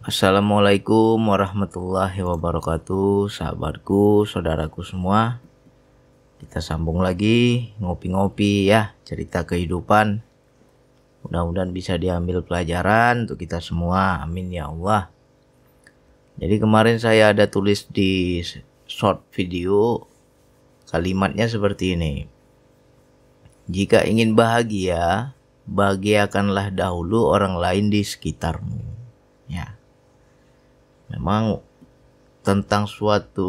Assalamualaikum warahmatullahi wabarakatuh, sahabatku, saudaraku semua. Kita sambung lagi ngopi-ngopi ya, cerita kehidupan. Mudah-mudahan bisa diambil pelajaran untuk kita semua, amin ya Allah. Jadi kemarin saya ada tulis di short video, kalimatnya seperti ini. Jika ingin bahagia, bahagiakanlah dahulu orang lain di sekitarmu. Ya. Memang tentang suatu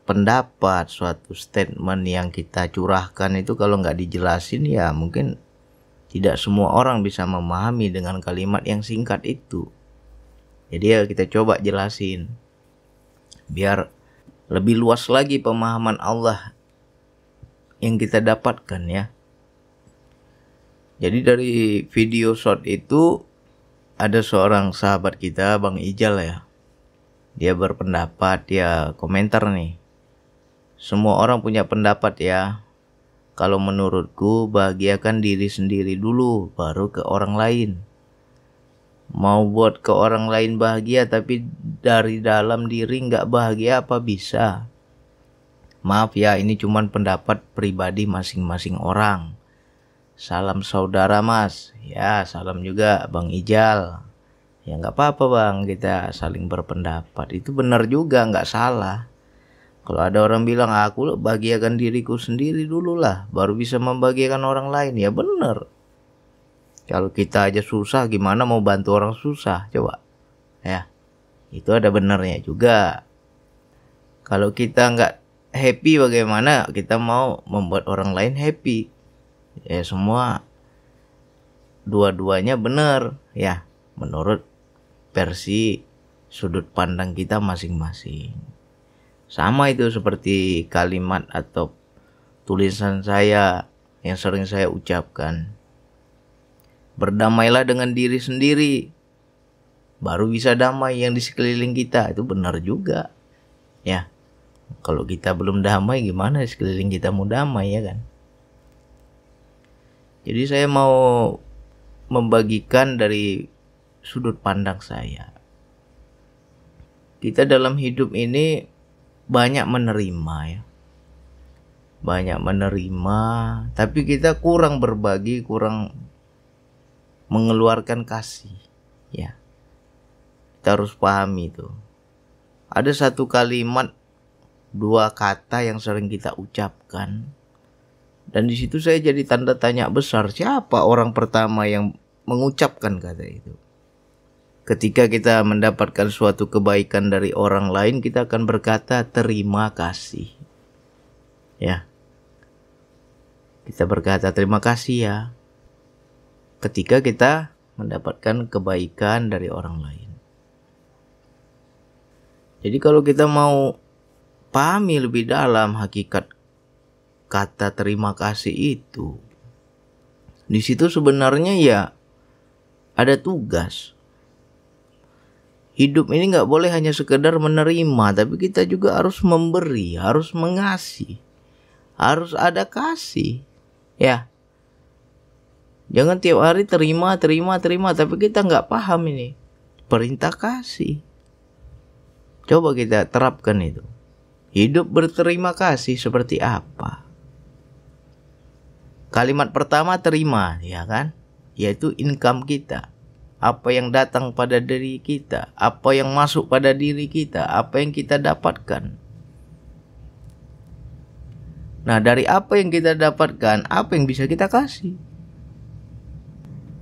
pendapat, suatu statement yang kita curahkan itu kalau nggak dijelasin ya mungkin tidak semua orang bisa memahami dengan kalimat yang singkat itu. Jadi ya kita coba jelasin biar lebih luas lagi pemahaman Allah yang kita dapatkan ya. Jadi dari video short itu ada seorang sahabat kita, Bang Ijal ya. Dia berpendapat, dia komentar nih. Semua orang punya pendapat ya. Kalau menurutku bahagiakan diri sendiri dulu, baru ke orang lain. Mau buat ke orang lain bahagia tapi dari dalam diri nggak bahagia apa bisa? Maaf ya, ini cuman pendapat pribadi masing-masing orang. Salam saudara mas. Ya salam juga Bang Ijal. Ya nggak apa-apa bang, kita saling berpendapat. Itu benar juga, nggak salah. Kalau ada orang bilang aku bahagiakan diriku sendiri dulu lah, baru bisa membahagiakan orang lain. Ya benar. Kalau kita aja susah, gimana mau bantu orang susah? Coba. Ya, itu ada benarnya juga. Kalau kita nggak happy, bagaimana kita mau membuat orang lain happy? Ya semua dua-duanya benar ya menurut versi sudut pandang kita masing-masing. Sama itu seperti kalimat atau tulisan saya yang sering saya ucapkan. Berdamailah dengan diri sendiri, baru bisa damai yang di sekeliling kita. Itu benar juga ya. Kalau kita belum damai, gimana di sekeliling kita mau damai ya kan? Jadi saya mau membagikan dari sudut pandang saya. Kita dalam hidup ini banyak menerima ya. Banyak menerima, tapi kita kurang berbagi, kurang mengeluarkan kasih. Ya. Kita harus pahami itu. Ada satu kalimat, dua kata yang sering kita ucapkan. Dan di situ saya jadi tanda tanya besar, siapa orang pertama yang mengucapkan kata itu? Ketika kita mendapatkan suatu kebaikan dari orang lain, kita akan berkata terima kasih. Ya. Kita berkata terima kasih ya. Ketika kita mendapatkan kebaikan dari orang lain. Jadi kalau kita mau pahami lebih dalam hakikat kata terima kasih itu, di situ sebenarnya ya ada tugas. Hidup ini nggak boleh hanya sekedar menerima, tapi kita juga harus memberi, harus mengasih, harus ada kasih, ya. Jangan tiap hari terima, tapi kita nggak paham ini perintah kasih. Coba kita terapkan itu. Hidup berterima kasih seperti apa? Kalimat pertama terima, ya kan? Yaitu income kita. Apa yang datang pada diri kita, apa yang masuk pada diri kita, apa yang kita dapatkan. Nah, dari apa yang kita dapatkan, apa yang bisa kita kasih?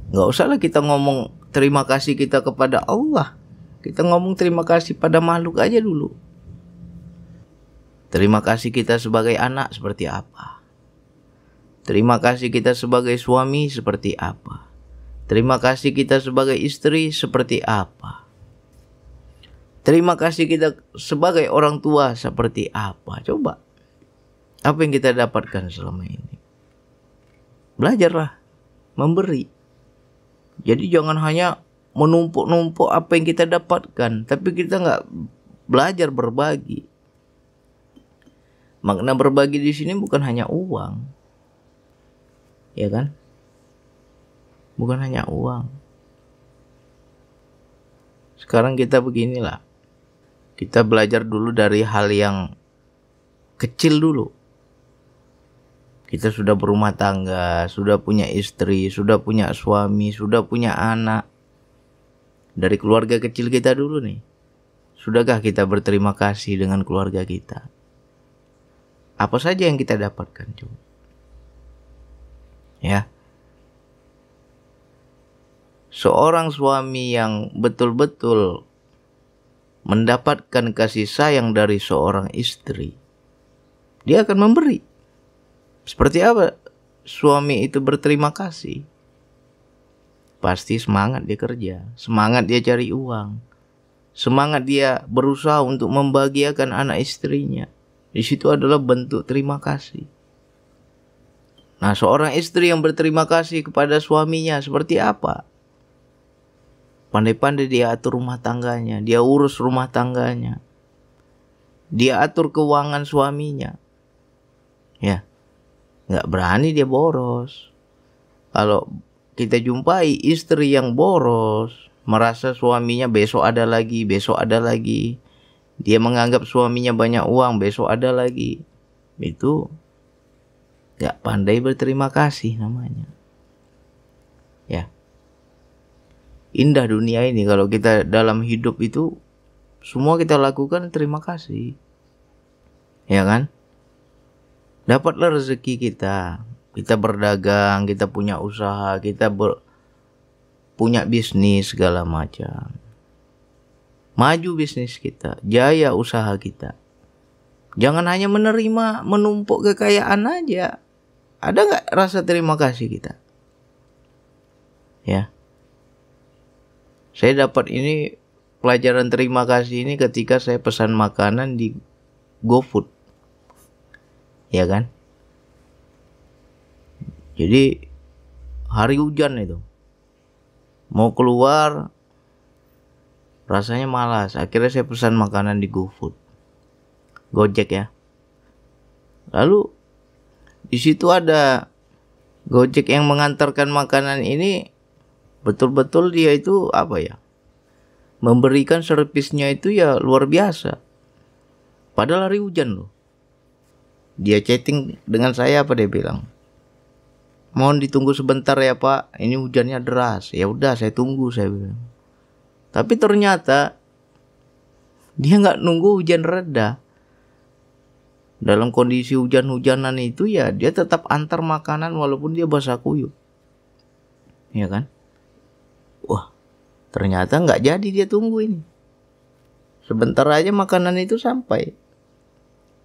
Nggak usahlah kita ngomong terima kasih kita kepada Allah. Kita ngomong terima kasih pada makhluk aja dulu. Terima kasih kita sebagai anak seperti apa? Terima kasih kita sebagai suami seperti apa? Terima kasih kita sebagai istri seperti apa? Terima kasih kita sebagai orang tua seperti apa? Coba. Apa yang kita dapatkan selama ini? Belajarlah memberi. Jadi jangan hanya menumpuk-numpuk apa yang kita dapatkan, tapi kita nggak belajar berbagi. Makna berbagi di sini bukan hanya uang. Ya kan? Bukan hanya uang. Sekarang kita beginilah. Kita belajar dulu dari hal yang kecil dulu. Kita sudah berumah tangga, sudah punya istri, sudah punya suami, sudah punya anak. Dari keluarga kecil kita dulu nih. Sudahkah kita berterima kasih dengan keluarga kita? Apa saja yang kita dapatkan, coba? Ya. Seorang suami yang betul-betul mendapatkan kasih sayang dari seorang istri, dia akan memberi. Seperti apa suami itu berterima kasih? Pasti semangat dia kerja, semangat dia cari uang, semangat dia berusaha untuk membahagiakan anak istrinya. Di situ adalah bentuk terima kasih. Nah, seorang istri yang berterima kasih kepada suaminya seperti apa? Pandai-pandai dia atur rumah tangganya, dia urus rumah tangganya, dia atur keuangan suaminya. Ya, nggak berani dia boros. Kalau kita jumpai istri yang boros, merasa suaminya besok ada lagi, dia menganggap suaminya banyak uang, besok ada lagi, itu nggak pandai berterima kasih namanya. Ya, indah dunia ini kalau kita dalam hidup itu semua kita lakukan terima kasih, ya kan? Dapatlah rezeki kita berdagang, kita punya usaha, kita punya bisnis segala macam. Maju bisnis kita, jaya usaha kita. Jangan hanya menerima, menumpuk kekayaan aja. Ada nggak rasa terima kasih kita? Ya, saya dapat ini pelajaran terima kasih ini ketika saya pesan makanan di GoFood. Ya kan? Jadi hari hujan itu, mau keluar rasanya malas. Akhirnya saya pesan makanan di GoFood, Gojek ya. Lalu di situ ada Gojek yang mengantarkan makanan ini, betul-betul dia itu apa ya? Memberikan servisnya itu ya luar biasa. Padahal hari hujan loh. Dia chatting dengan saya, apa dia bilang? Mohon ditunggu sebentar ya Pak, ini hujannya deras. Ya udah saya tunggu, saya bilang. Tapi ternyata dia nggak nunggu hujan reda. Dalam kondisi hujan-hujanan itu ya dia tetap antar makanan walaupun dia basah kuyup. Ya kan? Wah, ternyata nggak jadi dia tunggu ini. Sebentar aja makanan itu sampai.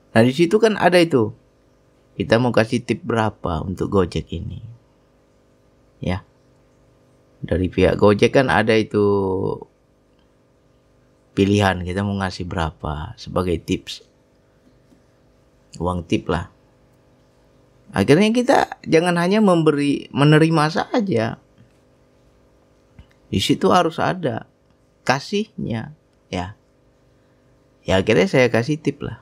Nah di situ kan ada itu. Kita mau kasih tip berapa untuk Gojek ini? Ya. Dari pihak Gojek kan ada itu pilihan, kita mau ngasih berapa sebagai tips. Uang tip lah. Akhirnya kita jangan hanya menerima saja. Di situ harus ada kasihnya, ya. Ya akhirnya saya kasih tip lah.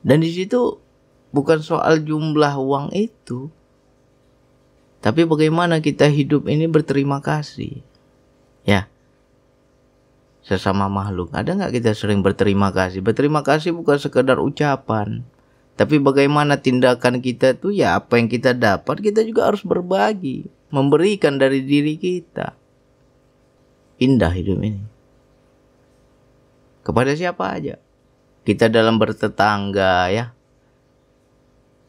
Dan di situ bukan soal jumlah uang itu, tapi bagaimana kita hidup ini berterima kasih. Ya, sesama makhluk. Ada nggak kita sering berterima kasih? Berterima kasih bukan sekedar ucapan, tapi bagaimana tindakan kita tuh ya apa yang kita dapat kita juga harus berbagi, memberikan dari diri kita. Indah hidup ini. Kepada siapa aja. Kita dalam bertetangga ya.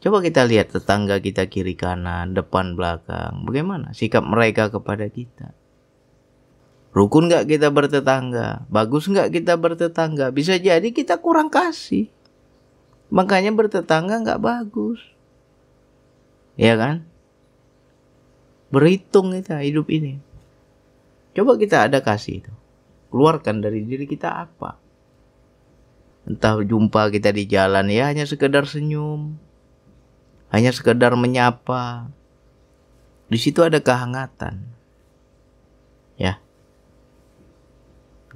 Coba kita lihat tetangga kita kiri kanan, depan belakang. Bagaimana sikap mereka kepada kita? Rukun gak kita bertetangga? Bagus gak kita bertetangga? Bisa jadi kita kurang kasih. Makanya bertetangga gak bagus. Ya kan? Berhitung kita hidup ini. Coba kita ada kasih itu. Keluarkan dari diri kita apa? Entah jumpa kita di jalan ya hanya sekedar senyum. Hanya sekedar menyapa. Di situ ada kehangatan. Ya.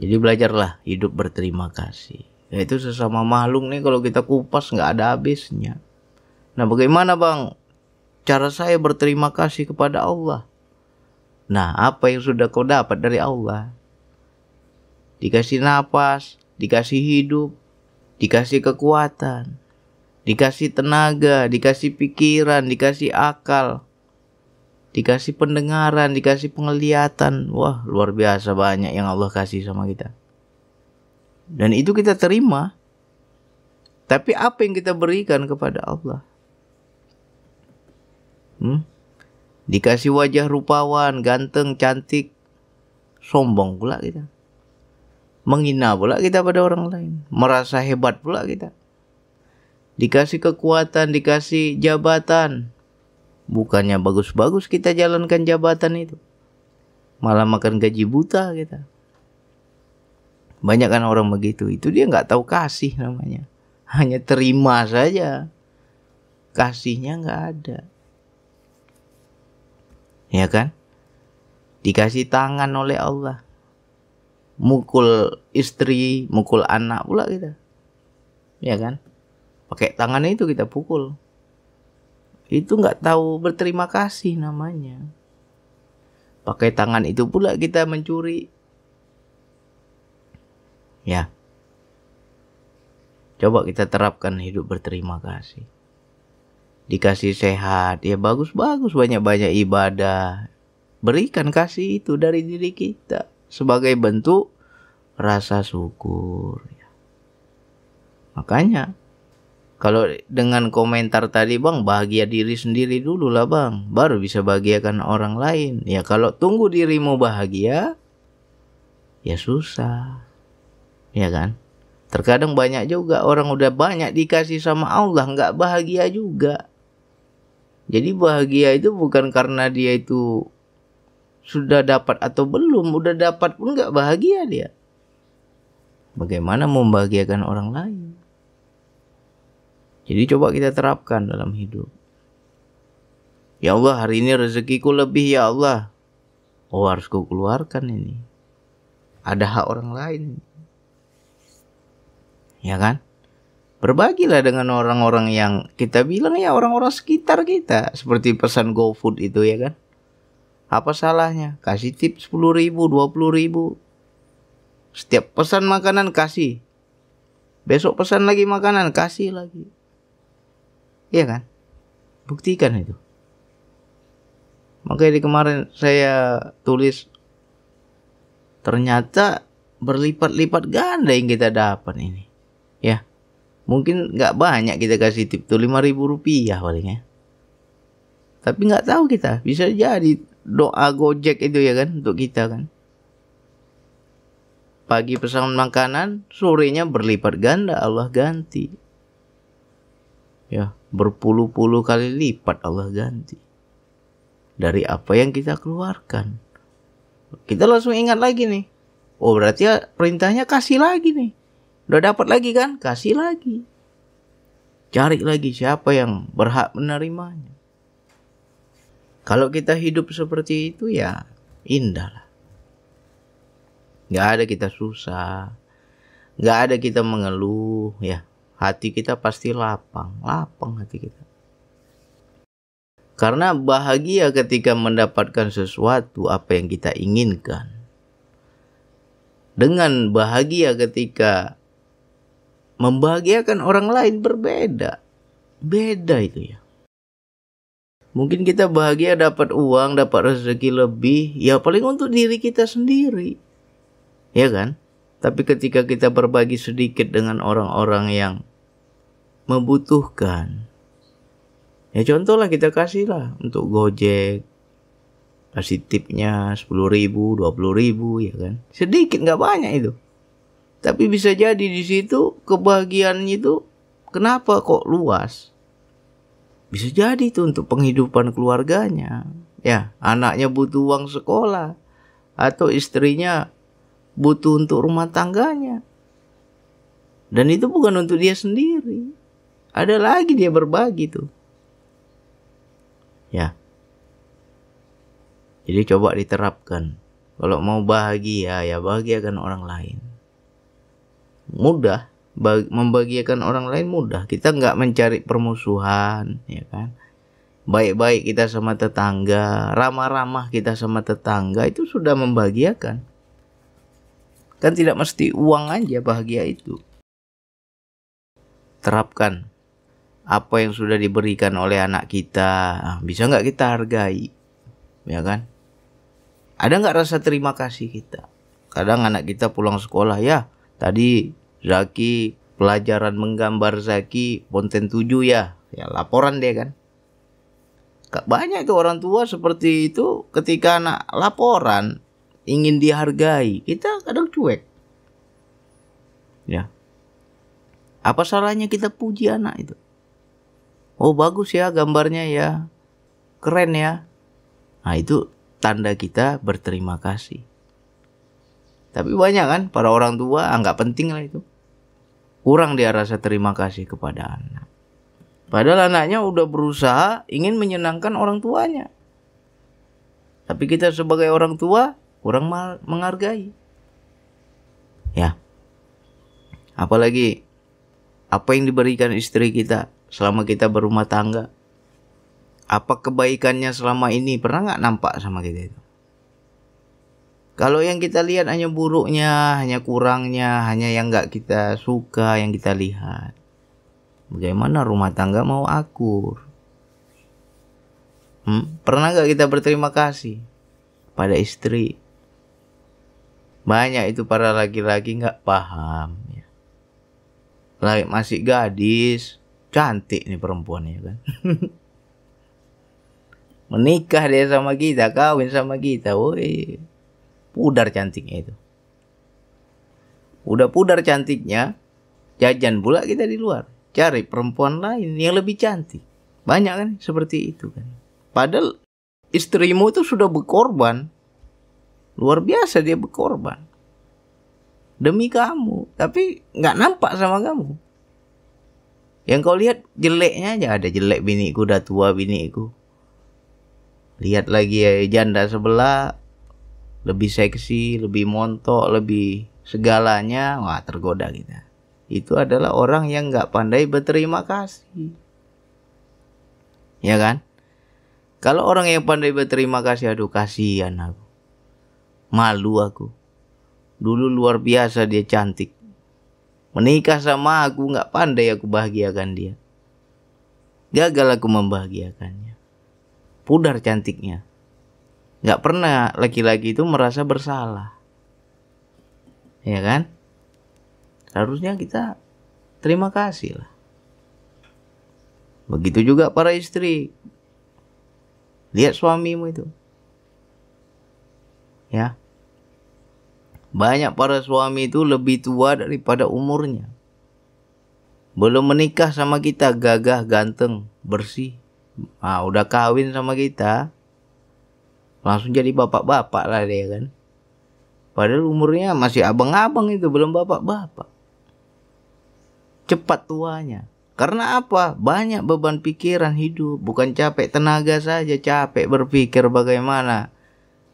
Jadi belajarlah hidup berterima kasih. Yaitu sesama makhluk nih kalau kita kupas nggak ada habisnya. Nah bagaimana bang cara saya berterima kasih kepada Allah? Nah apa yang sudah kau dapat dari Allah? dikasih napas, dikasih hidup, dikasih kekuatan, dikasih tenaga, dikasih pikiran, dikasih akal, dikasih pendengaran, dikasih penglihatan. Wah, luar biasa banyak yang Allah kasih sama kita. Dan itu kita terima. Tapi apa yang kita berikan kepada Allah? Dikasih wajah rupawan, ganteng, cantik, sombong pula kita. Menghina pula kita pada orang lain. Merasa hebat pula kita. Dikasih kekuatan, dikasih jabatan. Bukannya bagus-bagus kita jalankan jabatan itu. Malah makan gaji buta kita. Banyak kan orang begitu. Itu dia nggak tahu kasih namanya. Hanya terima saja. Kasihnya nggak ada. Ya kan? Dikasih tangan oleh Allah. Mukul istri, mukul anak pula kita. Ya kan? Pakai tangan itu kita pukul. Itu nggak tahu berterima kasih namanya. Pakai tangan itu pula kita mencuri. Ya. Coba kita terapkan hidup berterima kasih. Dikasih sehat, ya bagus-bagus, banyak-banyak ibadah. Berikan kasih itu dari diri kita sebagai bentuk rasa syukur. Makanya kalau dengan komentar tadi, bang, bahagia diri sendiri dulu lah bang, baru bisa bahagiakan orang lain. Ya kalau tunggu dirimu bahagia, ya susah. Ya kan? Terkadang banyak juga orang udah banyak dikasih sama Allah, nggak bahagia juga. Jadi bahagia itu bukan karena dia itu sudah dapat atau belum, udah dapat pun nggak bahagia dia. Bagaimana membahagiakan orang lain? Jadi coba kita terapkan dalam hidup. Ya Allah, hari ini rezekiku lebih ya Allah. Oh, harus ku keluarkan ini. Ada hak orang lain. Ya kan? Berbagilah dengan orang-orang yang kita bilang ya orang-orang sekitar kita. Seperti pesan GoFood itu ya kan. Apa salahnya? Kasih tip 10.000, 20.000. Setiap pesan makanan kasih. Besok pesan lagi makanan kasih lagi. Iya kan? Buktikan itu. Makanya di kemarin saya tulis. Ternyata berlipat-lipat ganda yang kita dapat ini. Ya. Mungkin gak banyak kita kasih tip tuh 5.000 rupiah palingnya. Tapi gak tahu kita. Bisa jadi doa Gojek itu ya kan. Untuk kita kan. Pagi pesan makanan. Sorenya berlipat ganda Allah ganti. Ya. Berpuluh-puluh kali lipat Allah ganti. Dari apa yang kita keluarkan. Kita langsung ingat lagi nih. Oh berarti ya perintahnya kasih lagi nih. Udah dapat lagi kan? Kasih lagi. Cari lagi siapa yang berhak menerimanya. Kalau kita hidup seperti itu ya indah lah. Gak ada kita susah. Gak ada kita mengeluh ya. Hati kita pasti lapang. Lapang hati kita. Karena bahagia ketika mendapatkan sesuatu apa yang kita inginkan. Dengan bahagia ketika membahagiakan orang lain berbeda. Beda itu ya. Mungkin kita bahagia dapat uang, dapat rezeki lebih. Ya paling untuk diri kita sendiri. Ya kan? Tapi ketika kita berbagi sedikit dengan orang-orang yang membutuhkan. Ya contohlah kita kasihlah untuk Gojek. Kasih tipnya 10.000, 20.000 ya kan. Sedikit gak banyak itu. Tapi bisa jadi di situ kebahagiaannya itu kenapa kok luas? Bisa jadi itu untuk penghidupan keluarganya. Ya, anaknya butuh uang sekolah atau istrinya butuh untuk rumah tangganya. Dan itu bukan untuk dia sendiri. Ada lagi dia berbagi tuh. Ya. Jadi coba diterapkan. Kalau mau bahagia ya bahagiakan orang lain. Mudah, membahagiakan orang lain mudah. Kita nggak mencari permusuhan, ya kan? Baik-baik kita sama tetangga, ramah-ramah kita sama tetangga itu sudah membahagiakan. Kan tidak mesti uang aja bahagia itu. Terapkan apa yang sudah diberikan oleh anak kita. Bisa nggak kita hargai? Ya kan? Ada nggak rasa terima kasih kita? Kadang anak kita pulang sekolah, ya tadi Zaki pelajaran menggambar Zaki konten 7 ya. Ya laporan dia kan. Banyak itu orang tua seperti itu, ketika anak laporan ingin dihargai, kita kadang cuek. Ya. Apa salahnya kita puji anak itu? Oh bagus ya gambarnya ya, keren ya. Nah itu tanda kita berterima kasih. Tapi banyak kan para orang tua nggak penting lah itu. Kurang dia rasa terima kasih kepada anak. Padahal anaknya udah berusaha ingin menyenangkan orang tuanya. Tapi kita sebagai orang tua kurang menghargai. Ya. Apalagi apa yang diberikan istri kita selama kita berumah tangga. Apa kebaikannya selama ini pernah nggak nampak sama kita itu? Kalau yang kita lihat hanya buruknya, hanya kurangnya, hanya yang nggak kita suka yang kita lihat. Bagaimana rumah tangga mau akur? Pernah nggak kita berterima kasih pada istri? Banyak itu para laki-laki nggak paham. Ya. Masih gadis, cantik nih perempuannya kan. Menikah dia sama kita, kawin sama kita, woi. Pudar cantiknya itu. Udah pudar cantiknya, jajan pula kita di luar. Cari perempuan lain yang lebih cantik. Banyak kan seperti itu kan. Padahal istrimu itu sudah berkorban. Luar biasa dia berkorban. Demi kamu. Tapi gak nampak sama kamu. Yang kau lihat jeleknya aja. Ada jelek biniku, udah tua biniku. Lihat lagi ya janda sebelah. Lebih seksi, lebih montok, lebih segalanya. Wah tergoda kita. Itu adalah orang yang gak pandai berterima kasih. Ya kan? Kalau orang yang pandai berterima kasih, aduh kasihan aku. Malu aku. Dulu luar biasa dia cantik. Menikah sama aku gak pandai aku bahagiakan dia. Gagal aku membahagiakannya. Pudar cantiknya. Gak pernah laki-laki itu merasa bersalah. Ya kan? Harusnya kita terima kasih lah. Begitu juga para istri. Lihat suamimu itu. Ya. Banyak para suami itu lebih tua daripada umurnya. Belum menikah sama kita, gagah, ganteng, bersih. Nah, udah kawin sama kita, langsung jadi bapak-bapak lah dia kan. Padahal umurnya masih abang-abang itu, belum bapak-bapak. Cepat tuanya. Karena apa? Banyak beban pikiran hidup. Bukan capek tenaga saja, capek berpikir bagaimana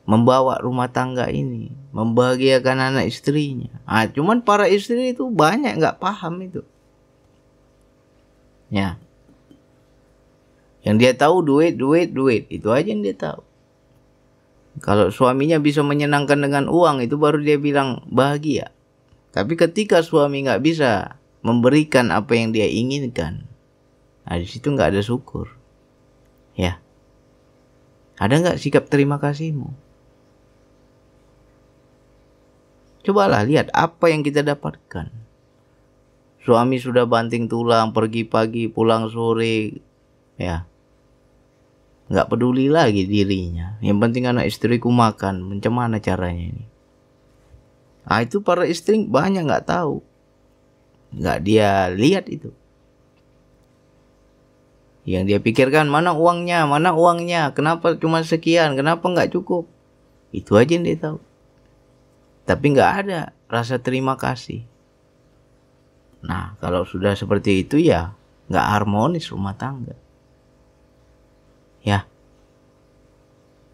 membawa rumah tangga ini, membahagiakan anak istrinya. Cuman para istri itu banyak gak paham itu. Ya. Yang dia tahu duit. Itu aja yang dia tahu. Kalau suaminya bisa menyenangkan dengan uang, itu baru dia bilang bahagia. Tapi ketika suami gak bisa memberikan apa yang dia inginkan, di situ nggak ada syukur. Ya, ada nggak sikap terima kasihmu? Cobalah lihat apa yang kita dapatkan. Suami sudah banting tulang, pergi pagi, pulang sore, ya, nggak peduli lagi dirinya. Yang penting anak istriku makan. Macam mana caranya ini? Itu para istri banyak nggak tahu. Nggak dia lihat itu. Yang dia pikirkan mana uangnya, kenapa cuma sekian, kenapa nggak cukup. Itu aja yang dia tahu. Tapi nggak ada rasa terima kasih. Nah kalau sudah seperti itu ya nggak harmonis rumah tangga. Ya.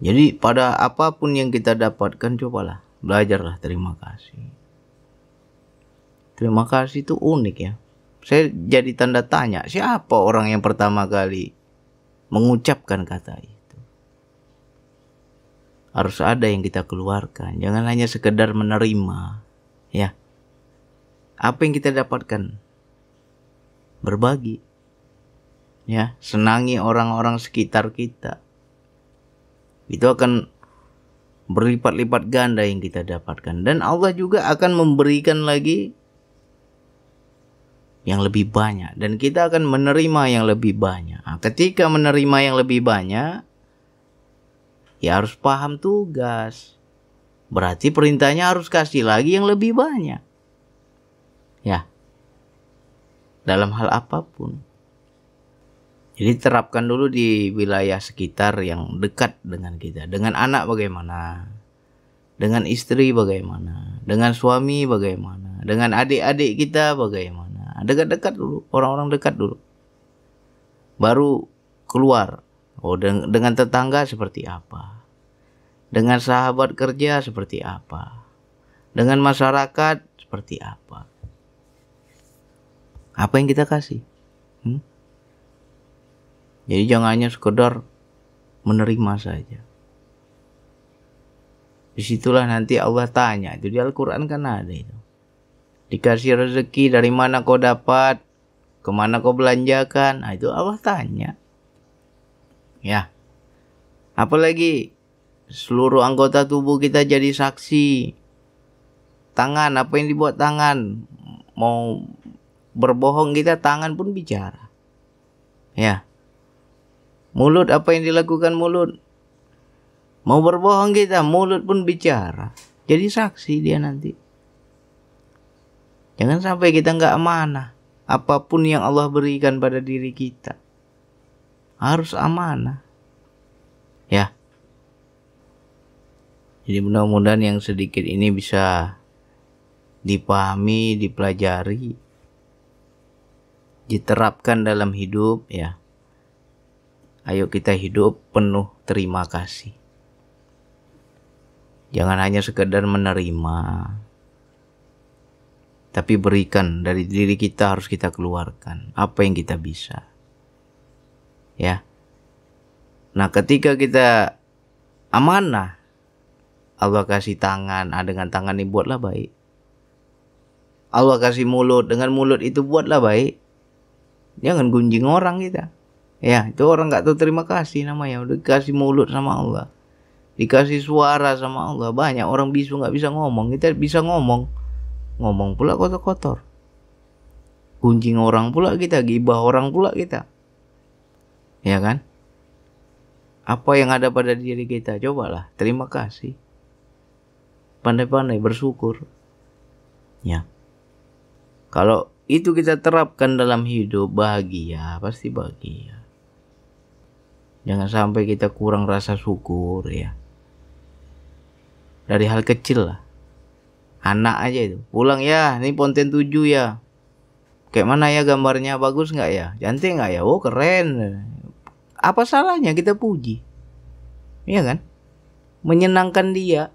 Jadi pada apapun yang kita dapatkan, cobalah belajarlah terima kasih. Terima kasih itu unik ya. Saya jadi tanda tanya, siapa orang yang pertama kali mengucapkan kata itu? Harus ada yang kita keluarkan. Jangan hanya sekedar menerima. Ya, apa yang kita dapatkan? Berbagi. Ya, senangi orang-orang sekitar kita. Itu akan berlipat-lipat ganda yang kita dapatkan. Dan Allah juga akan memberikan lagi yang lebih banyak. Dan kita akan menerima yang lebih banyak. Nah, ketika menerima yang lebih banyak, ya harus paham tugas. Berarti perintahnya harus kasih lagi yang lebih banyak. Ya, dalam hal apapun. Jadi terapkan dulu di wilayah sekitar yang dekat dengan kita. Dengan anak bagaimana? Dengan istri bagaimana? Dengan suami bagaimana? Dengan adik-adik kita bagaimana? Dekat-dekat dulu, orang-orang dekat dulu. Baru keluar. Oh, dengan tetangga seperti apa? Dengan sahabat kerja seperti apa? Dengan masyarakat seperti apa? Apa yang kita kasih? Jadi jangan hanya sekedar menerima saja. Disitulah nanti Allah tanya. Itu di Al-Quran kan ada itu. Dikasih rezeki dari mana kau dapat? Kemana kau belanjakan? Nah, itu Allah tanya. Ya. Apalagi seluruh anggota tubuh kita jadi saksi. Tangan, apa yang dibuat tangan? Mau berbohong kita, tangan pun bicara. Ya. Mulut, apa yang dilakukan mulut? Mau berbohong kita, mulut pun bicara. Jadi saksi dia nanti. Jangan sampai kita nggak amanah. Apapun yang Allah berikan pada diri kita, harus amanah. Ya. Jadi mudah-mudahan yang sedikit ini bisa dipahami, dipelajari, diterapkan dalam hidup, ya. Ayo kita hidup penuh terima kasih. Jangan hanya sekedar menerima, tapi berikan dari diri kita, harus kita keluarkan apa yang kita bisa. Ya. Nah, ketika kita amanah, Allah kasih tangan, dengan tangan ini buatlah baik. Allah kasih mulut, dengan mulut itu buatlah baik. Jangan gunjing orang kita. Ya, itu orang nggak tahu terima kasih namanya. Udah dikasih mulut sama Allah, dikasih suara sama Allah. Banyak orang bisu nggak bisa ngomong, kita bisa ngomong pula kotor-kotor. Gunjing orang pula kita, gibah orang pula kita. Ya kan? Apa yang ada pada diri kita, cobalah terima kasih. Pandai-pandai bersyukur. Ya. Kalau itu kita terapkan dalam hidup, bahagia, pasti bahagia. Jangan sampai kita kurang rasa syukur, ya. Dari hal kecil lah. Anak aja itu. Pulang ya, ini Ponten 7 ya. Kayak mana ya gambarnya, bagus nggak ya? Cantik nggak ya? Oh keren. Apa salahnya kita puji? Iya kan? Menyenangkan dia.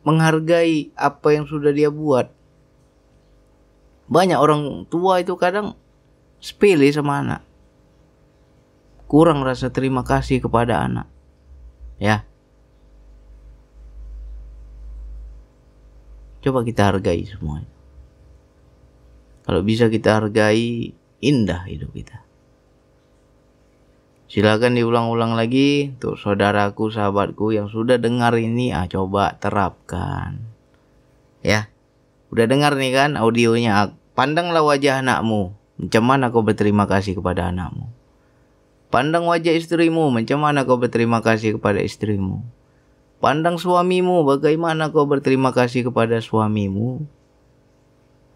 Menghargai apa yang sudah dia buat. Banyak orang tua itu kadang sepele sama anak. Kurang rasa terima kasih kepada anak. Ya. Coba kita hargai semuanya. Kalau bisa kita hargai, indah hidup kita. Silakan diulang-ulang lagi untuk saudaraku, sahabatku yang sudah dengar ini, coba terapkan. Ya. Udah dengar nih kan audionya. Pandanglah wajah anakmu, macam mana kau berterima kasih kepada anakmu. Pandang wajah istrimu, macam mana kau berterima kasih kepada istrimu. Pandang suamimu, bagaimana kau berterima kasih kepada suamimu.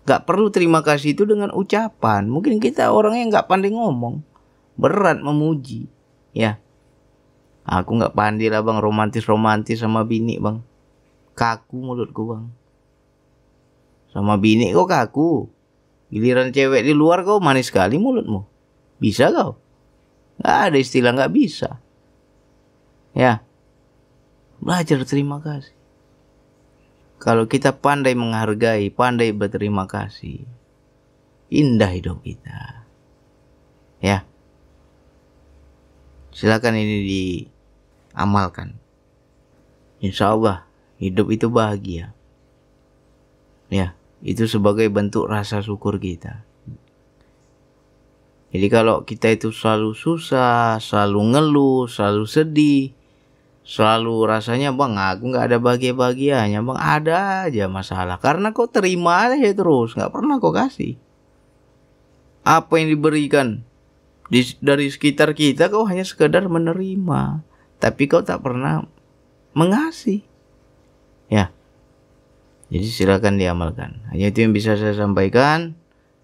Gak perlu terima kasih itu dengan ucapan. Mungkin kita orangnya gak pandai ngomong, berat memuji. Ya, aku gak pandai lah bang, romantis sama bini bang. Kaku mulutku bang. Sama bini kau kaku. Giliran cewek di luar kau manis sekali mulutmu. Bisa kau? Gak ada istilah gak bisa. Ya. Belajar terima kasih. Kalau kita pandai menghargai, pandai berterima kasih, indah hidup kita. Ya. Silakan ini diamalkan. Insya Allah hidup itu bahagia. Ya. itu sebagai bentuk rasa syukur kita. Jadi kalau kita itu selalu susah, selalu ngeluh, selalu sedih, selalu rasanya bang aku nggak ada bahagia-bahagianya bang, ada aja masalah. Karena kau terima aja terus, nggak pernah kau kasih. Apa yang diberikan dari sekitar kita kau hanya sekedar menerima, tapi kau tak pernah mengasih. Ya, jadi silakan diamalkan. Hanya itu yang bisa saya sampaikan.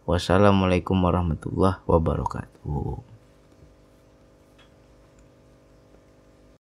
Wassalamualaikum warahmatullahi wabarakatuh.